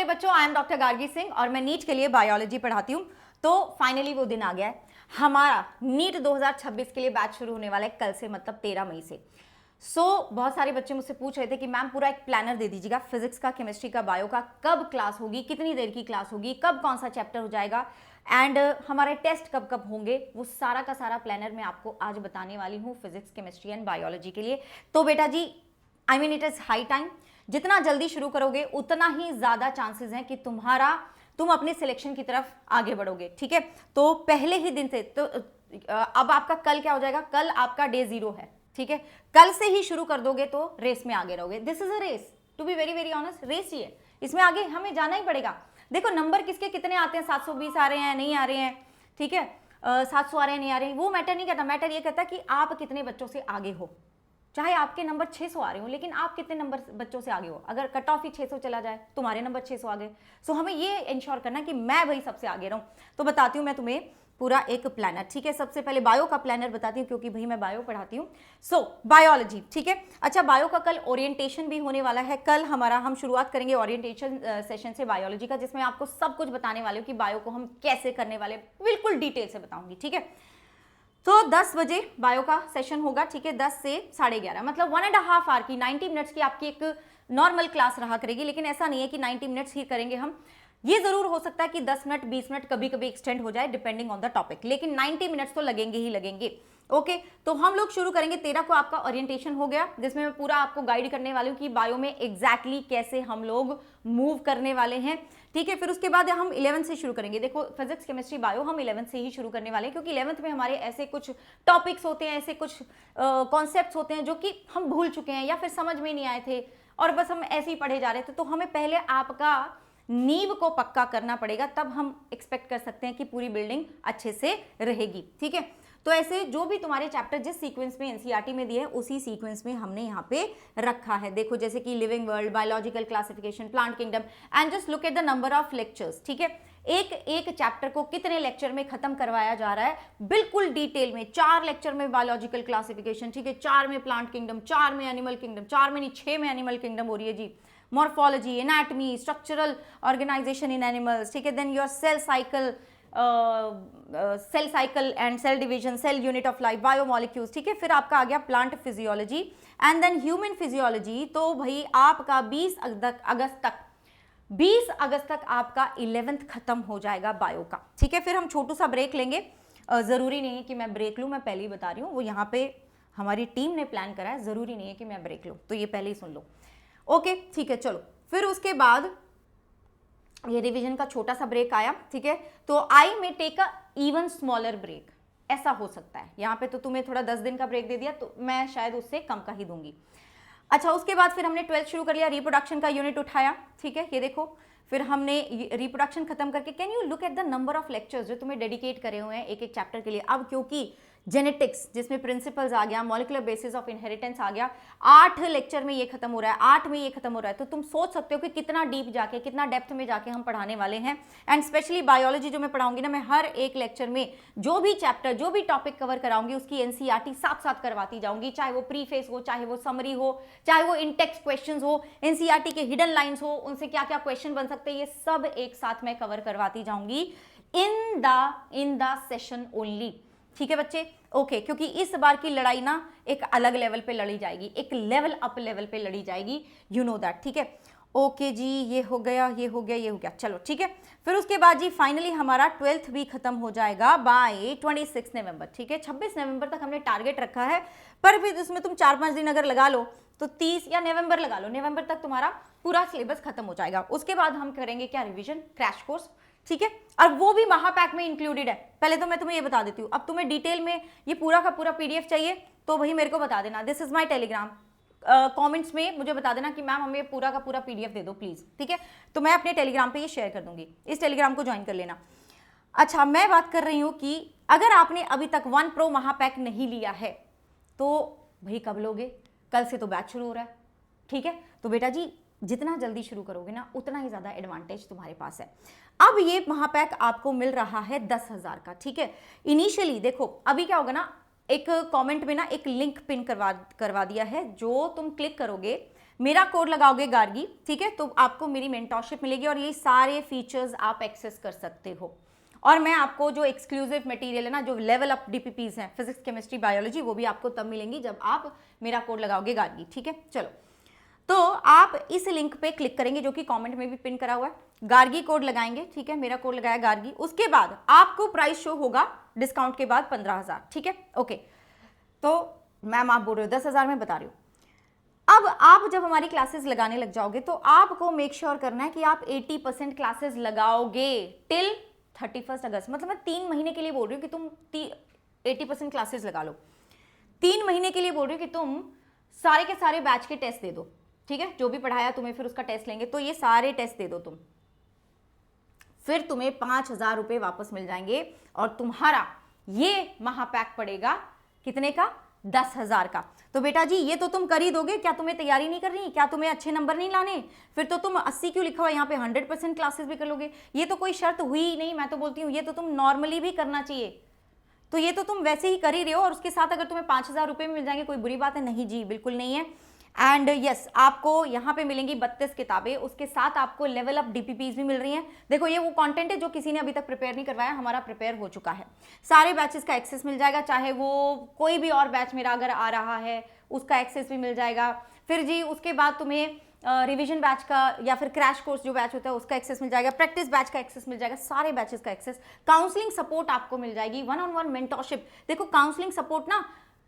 बच्चों, I am doctor Gargi Singh और मैं नीट के लिए बायोलॉजी पढ़ाती हूँ। तो फाइनली वो दिन आ गया है, हमारा नीट 2026 के लिए बैच शुरू होने वाला है कल से, मतलब 13 मई से। बहुत सारे बच्चे मुझसे पूछ रहे थे कि मैम पूरा एक प्लानर दे दीजिएगा, फिजिक्स का, केमिस्ट्री का, बायो का, कब क्लास होगी, कितनी देर की क्लास होगी, कब कौन सा चैप्टर हो जाएगा एंड हमारे टेस्ट कब कब होंगे। वो सारा का सारा प्लानर मैं आपको आज बताने वाली हूँ फिजिक्स, केमिस्ट्री एंड बायोलॉजी के लिए। तो बेटा जी, I mean it is high time, जितना जल्दी शुरू करोगे उतना ही ज्यादा चांसेस हैं कि तुम अपने सिलेक्शन की तरफ आगे बढ़ोगे, ठीक है। तो पहले ही दिन से तो अब आपका कल क्या हो जाएगा, कल आपका डे 0 है, ठीक है। कल से ही शुरू कर दोगे तो रेस में आगे रहोगे। This is a race, to be very very honest, race ही है, इसमें आगे हमें जाना ही पड़ेगा। देखो नंबर किसके कितने आते हैं, 720 आ रहे हैं, नहीं आ रहे हैं, ठीक है, 700 आ रहे हैं, नहीं आ रहे हैं, वो मैटर नहीं करता। मैटर ये करता है कि आप कितने बच्चों से आगे हो। चाहे आपके नंबर 600 आ रहे हो, लेकिन आप कितने नंबर बच्चों से आगे हो। अगर कट ऑफ ही 600 चला जाए, तुम्हारे नंबर 600 आ गए, सो हमें ये इंश्योर करना कि मैं भाई सबसे आगे रहूं। तो बताती हूं मैं तुम्हें पूरा एक प्लानर, ठीक है। सबसे पहले बायो का प्लानर बताती हूँ, क्योंकि भाई मैं बायो पढ़ाती हूँ। बायोलॉजी, ठीक है। अच्छा, बायो का कल ओरिएंटेशन भी होने वाला है। कल हम शुरुआत करेंगे ओरिएंटेशन सेशन से बायोलॉजी का, जिसमें आपको सब कुछ बताने वाले हो कि बायो को हम कैसे करने वाले, बिल्कुल डिटेल से बताऊंगी, ठीक है। तो 10 बजे बायो का सेशन होगा, ठीक है, 10 से 11:30, मतलब 1.5 आवर की, 90 मिनट्स की आपकी एक नॉर्मल क्लास रहा करेगी। लेकिन ऐसा नहीं है कि 90 मिनट्स ही करेंगे हम, ये जरूर हो सकता है कि 10 मिनट 20 मिनट कभी कभी एक्सटेंड हो जाए, डिपेंडिंग ऑन द टॉपिक, लेकिन 90 मिनट्स तो लगेंगे ही लगेंगे। ओके, तो हम लोग शुरू करेंगे। 13 को आपका ओरिएंटेशन हो गया, जिसमें मैं पूरा आपको गाइड करने वाली हूँ कि बायो में एग्जैक्टली कैसे हम लोग मूव करने वाले हैं, ठीक है। फिर उसके बाद हम 11 से शुरू करेंगे। देखो फिजिक्स, केमिस्ट्री, बायो हम 11 से ही शुरू करने वाले हैं, क्योंकि 11th में हमारे ऐसे कुछ टॉपिक्स होते हैं, ऐसे कुछ कॉन्सेप्ट्स होते हैं जो कि हम भूल चुके हैं या फिर समझ में नहीं आए थे और बस हम ऐसे ही पढ़े जा रहे थे। तो हमें पहले आपका नींव को पक्का करना पड़ेगा, तब हम एक्सपेक्ट कर सकते हैं कि पूरी बिल्डिंग अच्छे से रहेगी, ठीक है। तो ऐसे जो भी तुम्हारे चैप्टर जिस सीक्वेंस में एनसीईआरटी में दिए हैं, उसी सीक्वेंस में हमने यहाँ पे रखा है। देखो जैसे कि living world, biological classification, plant kingdom, and just look at the number of lectures, ठीक है। एक एक चैप्टर को कितने लेक्चर में खत्म करवाया जा रहा है, बिल्कुल डिटेल में। 4 लेक्चर में बायोलॉजिकल क्लासिफिकेशन, ठीक है, 4 में प्लांट किंगडम, 4 में एनिमल किंगडम, 4 में नहीं 6 में एनिमल किंगडम हो रही है जी। Morphology, anatomy, structural organisation in animals, ठीक है। Then your cell cycle and cell division, cell unit of life, biomolecules, ठीक है। फिर आपका आ गया plant physiology and then human physiology. तो भाई आपका 20 अगस्त तक आपका 11th खत्म हो जाएगा बायो का, ठीक है। फिर हम छोटू सा ब्रेक लेंगे, जरूरी नहीं है कि मैं ब्रेक लूं, मैं पहले ही बता रही हूँ, वो यहाँ पे हमारी टीम ने प्लान करा है, जरूरी नहीं है कि मैं ब्रेक लूं, तो ये पहले ही सुन लो। ओके, ठीक है, चलो। फिर उसके बाद ये रिवीजन का छोटा सा ब्रेक आया, ठीक है। तो I may take a even smaller break, ऐसा हो सकता है। यहाँ पे तो तुम्हें थोड़ा 10 दिन का ब्रेक दे दिया, तो मैं शायद उससे कम का ही दूंगी। अच्छा, उसके बाद फिर हमने 12th शुरू कर लिया, रिप्रोडक्शन का यूनिट उठाया, ठीक है। ये देखो फिर हमने रिप्रोडक्शन खत्म करके, can you look at the number of lectures जो तुम्हें डेडिकेट करे हुए हैं एक एक चैप्टर के लिए। अब क्योंकि जेनेटिक्स जिसमें प्रिंसिपल्स आ गया, मॉलिक्यूलर बेसिस ऑफ इनहेरिटेंस आ गया, 8 लेक्चर में ये खत्म हो रहा है, 8 में ये खत्म हो रहा है। तो तुम सोच सकते हो कि कितना डीप जाके, कितना डेप्थ में जाके हम पढ़ाने वाले हैं। एंड स्पेशली बायोलॉजी जो मैं पढ़ाऊंगी ना, मैं हर एक लेक्चर में जो भी चैप्टर, जो भी टॉपिक कवर कराऊंगी, उसकी एनसीईआरटी साथ साथ करवाती जाऊंगी, चाहे वो प्रीफेस हो, चाहे वो समरी हो, चाहे वो इनटेक्स्ट क्वेश्चन हो, एनसीईआरटी के हिडन लाइन्स हो, उनसे क्या क्या क्वेश्चन बन सकते हैं, ये सब एक साथ मैं कवर करवाती जाऊंगी इन द सेशन ओनली, ठीक है बच्चे। ओके, क्योंकि इस बार की लड़ाई ना एक अलग लेवल पे लड़ी जाएगी, एक लेवल अप लेवल पे लड़ी जाएगी, यू नो दैट, ठीक है। ओके जी, ये हो गया, ये हो गया, ये हो गया, चलो ठीक है। फिर उसके बाद जी फाइनली हमारा 12th भी खत्म हो जाएगा बाय 26 नवंबर, ठीक है। 26 नवंबर तक हमने टारगेट रखा है, पर फिर उसमें तुम 4-5 दिन अगर लगा लो तो 30 या नवंबर लगा लो, नवंबर तक तुम्हारा पूरा सिलेबस खत्म हो जाएगा। उसके बाद हम करेंगे क्या, रिविजन, क्रैश कोर्स, ठीक है। और वो भी महापैक में इंक्लूडेड है। पहले तो मैं तुम्हें ये बता देती हूँ, अब तुम्हें डिटेल में ये पूरा का पूरा पीडीएफ चाहिए तो भाई मेरे को बता देना, this is my Telegram, comments में मुझे बता देना कि मैम हमें पूरा का पूरा पीडीएफ दे दो प्लीज, ठीक है। तो मैं अपने टेलीग्राम पे ये शेयर कर दूंगी, इस टेलीग्राम को ज्वाइन कर लेना। अच्छा, मैं बात कर रही हूँ कि अगर आपने अभी तक 1 Pro महापैक नहीं लिया है तो भाई कब लोगे, कल से तो बैच शुरू हो रहा है, ठीक है। तो बेटा जी जितना जल्दी शुरू करोगे ना, उतना ही ज्यादा एडवांटेज तुम्हारे पास है। अब ये महापैक आपको मिल रहा है 10,000 का, ठीक है। इनिशियली देखो अभी क्या होगा ना, एक कमेंट में ना एक लिंक पिन करवा दिया है, जो तुम क्लिक करोगे मेरा कोड लगाओगे गार्गी, ठीक है, तो आपको मेरी मेंटोरशिप मिलेगी और ये सारे फीचर्स आप एक्सेस कर सकते हो। और मैं आपको जो एक्सक्लूसिव मटेरियल है ना, जो लेवल अप डीपीपीज हैं, फिजिक्स केमिस्ट्री बायोलॉजी, वो भी आपको तब मिलेंगी जब आप मेरा कोड लगाओगे गार्गी, ठीक है। चलो, तो आप इस लिंक पे क्लिक करेंगे जो कि कमेंट में भी पिन करा हुआ है, गार्गी कोड लगाएंगे, ठीक है, मेरा कोड लगाया गार्गी, उसके बाद आपको प्राइस शो होगा डिस्काउंट के बाद 15,000, ठीक है, ओके। तो मैम आप बोल रहे हो 10,000 में बता रही हूँ। अब आप जब हमारी क्लासेस लगाने लग जाओगे तो आपको मेक श्योर करना है कि आप 80% क्लासेस लगाओगे टिल 31 अगस्त। मतलब मैं 3 महीने के लिए बोल रही हूँ कि तुम 80% क्लासेस लगा लो। 3 महीने के लिए बोल रही हूँ कि तुम सारे के सारे बैच के टेस्ट दे दो, ठीक है, जो भी पढ़ाया तुम्हें फिर उसका टेस्ट लेंगे, तो ये सारे टेस्ट दे दो तुम, फिर तुम्हें 5,000 रुपये वापस मिल जाएंगे और तुम्हारा ये महापैक पड़ेगा कितने का? 10,000 का। तो बेटा जी ये तो तुम कर ही दोगे, क्या तुम्हें तैयारी नहीं करनी? क्या तुम्हें अच्छे नंबर नहीं लाने? फिर तो तुम 80 क्यों लिखा हुआ यहाँ पे 100% क्लासेस भी कर लोगे। ये तो कोई शर्त हुई ही नहीं। मैं तो बोलती हूँ ये तो तुम नॉर्मली भी करना चाहिए। तो ये तो तुम वैसे ही कर ही रहे हो और उसके साथ अगर तुम्हें 5,000 रुपये मिल जाएंगे कोई बुरी बात है? नहीं जी, बिल्कुल नहीं है। एंड यस, आपको यहाँ पे मिलेंगी 32 किताबें, उसके साथ आपको लेवल अप डीपीपीज भी मिल रही हैं। देखो ये वो कंटेंट है जो किसी ने अभी तक प्रिपेयर नहीं करवाया, हमारा प्रिपेयर हो चुका है। सारे बैचेस का एक्सेस मिल जाएगा, चाहे वो कोई भी और बैच मेरा अगर आ रहा है उसका एक्सेस भी मिल जाएगा। फिर जी उसके बाद तुम्हें रिवीजन बैच का या फिर क्रैश कोर्स जो बैच होता है उसका एक्सेस मिल जाएगा, प्रैक्टिस बैच का एक्सेस मिल जाएगा, सारे बैचेस का एक्सेस, काउंसलिंग सपोर्ट आपको मिल जाएगी, 1-on-1 मेंटरशिप। देखो काउंसलिंग सपोर्ट ना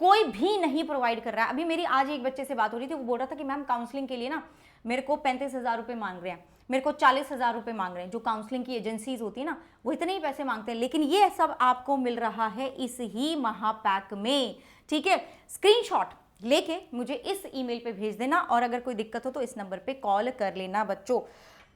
कोई भी नहीं प्रोवाइड कर रहा है। अभी मेरी आज एक बच्चे से बात हो रही थी, वो बोल रहा था कि मैम काउंसलिंग के लिए ना मेरे को 35,000 रुपये मांग रहे हैं, मेरे को 40,000 रुपये मांग रहे हैं। जो काउंसलिंग की एजेंसीज होती है ना वो इतने ही पैसे मांगते हैं, लेकिन ये सब आपको मिल रहा है इस ही महापैक में, ठीक है। स्क्रीनशॉट लेके मुझे इस ईमेल पे भेज देना और अगर कोई दिक्कत हो तो इस नंबर पे कॉल कर लेना बच्चों।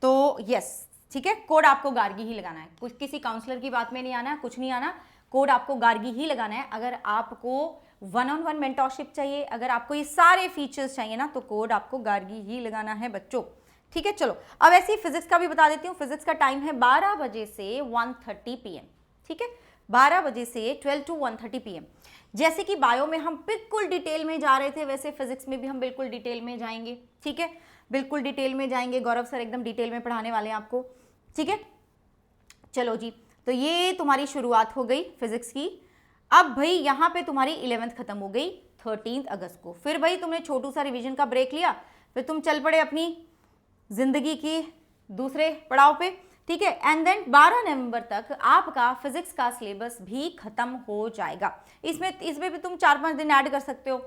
तो यस, ठीक है, कोड आपको गार्गी ही लगाना है, कुछ किसी काउंसलर की बात में नहीं आना है, कुछ नहीं आना, कोड आपको गार्गी ही लगाना है। अगर आपको 1-on-1 मेंटरशिप चाहिए, अगर आपको ये सारे फीचर्स चाहिए ना, तो कोड आपको गार्गी ही लगाना है बच्चों, ठीक है। चलो अब ऐसे ही फिजिक्स का भी बता देती हूँ। फिजिक्स का टाइम है 12 बजे से 1:30 PM, ठीक है, 12 बजे से 12 to 1:30 PM। जैसे कि बायो में हम बिल्कुल डिटेल में जा रहे थे, वैसे फिजिक्स में भी हम बिल्कुल डिटेल में जाएंगे, ठीक है, बिल्कुल डिटेल में जाएंगे। गौरव सर एकदम डिटेल में पढ़ाने वाले हैं आपको, ठीक है। चलो जी, तो ये तुम्हारी शुरुआत हो गई फिजिक्स की। अब भाई यहाँ पे तुम्हारी 11th खत्म हो गई 13 अगस्त को। फिर भाई तुमने छोटू सा रिवीजन का ब्रेक लिया, फिर तुम चल पड़े अपनी जिंदगी की दूसरे पड़ाव पे, ठीक है। एंड देन 12 नवंबर तक आपका फिजिक्स का सिलेबस भी खत्म हो जाएगा। इसमें भी तुम 4-5 दिन ऐड कर सकते हो,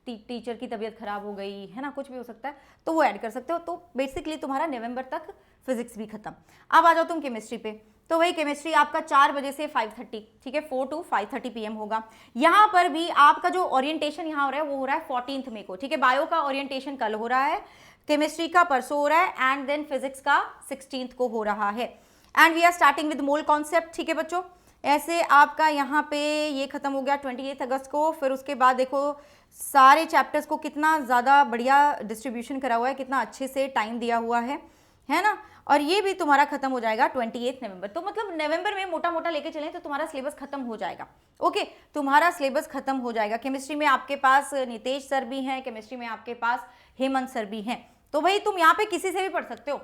टीचर की तबीयत खराब हो गई है ना, कुछ भी हो सकता है, तो वो ऐड कर सकते हो। तो बेसिकली तुम्हारा नवंबर तक फिजिक्स भी खत्म। अब आ जाओ तुम केमिस्ट्री पे। तो वही केमिस्ट्री आपका 4 बजे से 5:30, ठीक है, 4 to 5:30 PM होगा। यहाँ पर भी आपका जो ओरिएंटेशन यहाँ हो रहा है वो हो रहा है 14 मई को, ठीक है। बायो का ओरिएंटेशन कल हो रहा है, केमिस्ट्री का परसों हो रहा है, एंड देन फिजिक्स का 16 को हो रहा है। And we are starting with mole concept, ठीक है बच्चों। ऐसे आपका यहाँ पे ये खत्म हो गया 28 अगस्त को। फिर उसके बाद देखो सारे चैप्टर्स को कितना ज़्यादा बढ़िया डिस्ट्रीब्यूशन करा हुआ है, कितना अच्छे से टाइम दिया हुआ है ना। और ये भी तुम्हारा खत्म हो जाएगा 28 नवंबर। तो मतलब नवंबर में मोटा मोटा लेके चलें तो तुम्हारा सिलेबस खत्म हो जाएगा, ओके, तुम्हारा सिलेबस खत्म हो जाएगा। केमिस्ट्री में आपके पास नितेश सर भी हैं, केमिस्ट्री में आपके पास हेमंत सर भी हैं। तो भाई तुम यहाँ पे किसी से भी पढ़ सकते हो,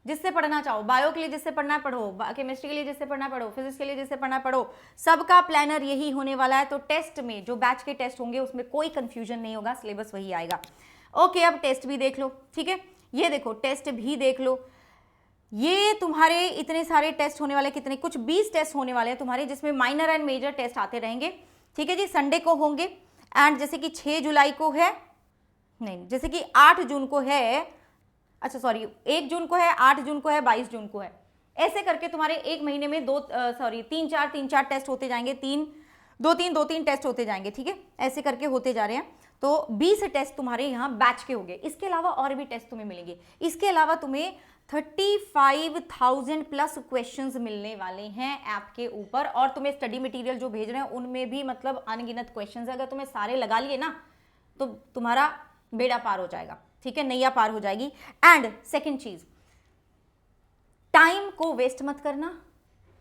जिससे पढ़ना चाहो। बायो के लिए जिससे पढ़ना है पढ़ो, केमिस्ट्री के लिए जिससे पढ़ना है पढ़ो, फिजिक्स के लिए जिससे पढ़ना है पढ़ो। सबका प्लानर यही होने वाला है। तो टेस्ट में जो बैच के टेस्ट होंगे उसमें कोई कंफ्यूजन नहीं होगा, सिलेबस वही आएगा, ओके। अब टेस्ट भी देख लो, ठीक है, ये देखो टेस्ट भी देख लो। ये तुम्हारे इतने सारे टेस्ट होने वाले, कितने, कुछ 20 टेस्ट होने वाले हैं तुम्हारे, जिसमें माइनर एंड मेजर टेस्ट आते रहेंगे, ठीक है जी। संडे को होंगे, एंड जैसे कि 6 जुलाई को है, नहीं जैसे कि 8 जून को है, अच्छा सॉरी 1 जून को है, 8 जून को है, 22 जून को है। ऐसे करके तुम्हारे एक महीने में 3-4 टेस्ट होते जाएंगे, 2-3 टेस्ट होते जाएंगे, ठीक है, ऐसे करके होते जा रहे हैं। तो 20 टेस्ट तुम्हारे यहाँ बैच के होंगे। इसके अलावा और भी टेस्ट तुम्हें मिलेंगे। इसके अलावा तुम्हें 35,000 प्लस क्वेश्चंस मिलने वाले हैं ऐप के ऊपर, और तुम्हें स्टडी मटेरियल जो भेज रहे हैं उनमें भी मतलब अनगिनत क्वेश्चंस है। अगर तुम्हें सारे लगा लिए ना तो तुम्हारा बेड़ा पार हो जाएगा, ठीक है, नैया पार हो जाएगी। एंड सेकंड चीज, टाइम को वेस्ट मत करना।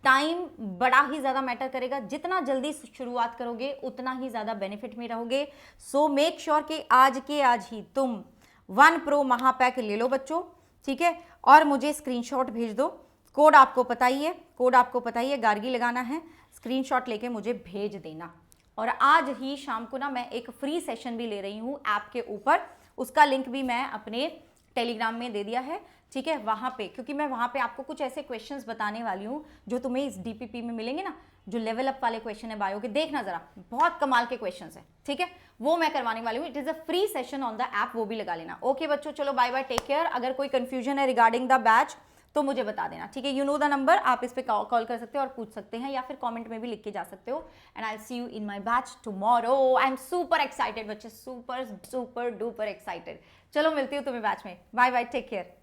टाइम बड़ा ही ज्यादा मैटर करेगा। जितना जल्दी शुरुआत करोगे उतना ही ज्यादा बेनिफिट में रहोगे। सो मेक श्योर कि आज के आज ही तुम 1 Pro महापैक ले लो बच्चों, ठीक है, और मुझे स्क्रीनशॉट भेज दो। कोड आपको पता ही है, कोड आपको पता ही है, गार्गी लगाना है, स्क्रीनशॉट लेके मुझे भेज देना। और आज ही शाम को ना मैं एक फ्री सेशन भी ले रही हूँ ऐप के ऊपर, उसका लिंक भी मैं अपने टेलीग्राम में दे दिया है, ठीक है, वहाँ पे, क्योंकि मैं वहाँ पे आपको कुछ ऐसे क्वेश्चंस बताने वाली हूँ जो तुम्हें इस डीपीपी में मिलेंगे ना, जो लेवल अप वाले क्वेश्चन है बायो के, देखना जरा, बहुत कमाल के क्वेश्चंस है, ठीक है, वो मैं करवाने वाली हूँ। It is a free session on the app, वो भी लगा लेना। ओके बच्चों, चलो बाय बाय, टेक केयर। अगर कोई कंफ्यूजन है रिगार्डिंग द बैच तो मुझे बता देना, ठीक है, यू नो द नंबर, आप इस पे कॉल कर सकते हो और पूछ सकते हैं, या फिर कमेंट में भी लिख के जा सकते हो। And I see you in my batch tomorrow. I am super excited बच्चे, सुपर सुपर डुपर एक्साइटेड। चलो मिलती हूँ तुम्हें बैच में, बाय बाय, टेक केयर।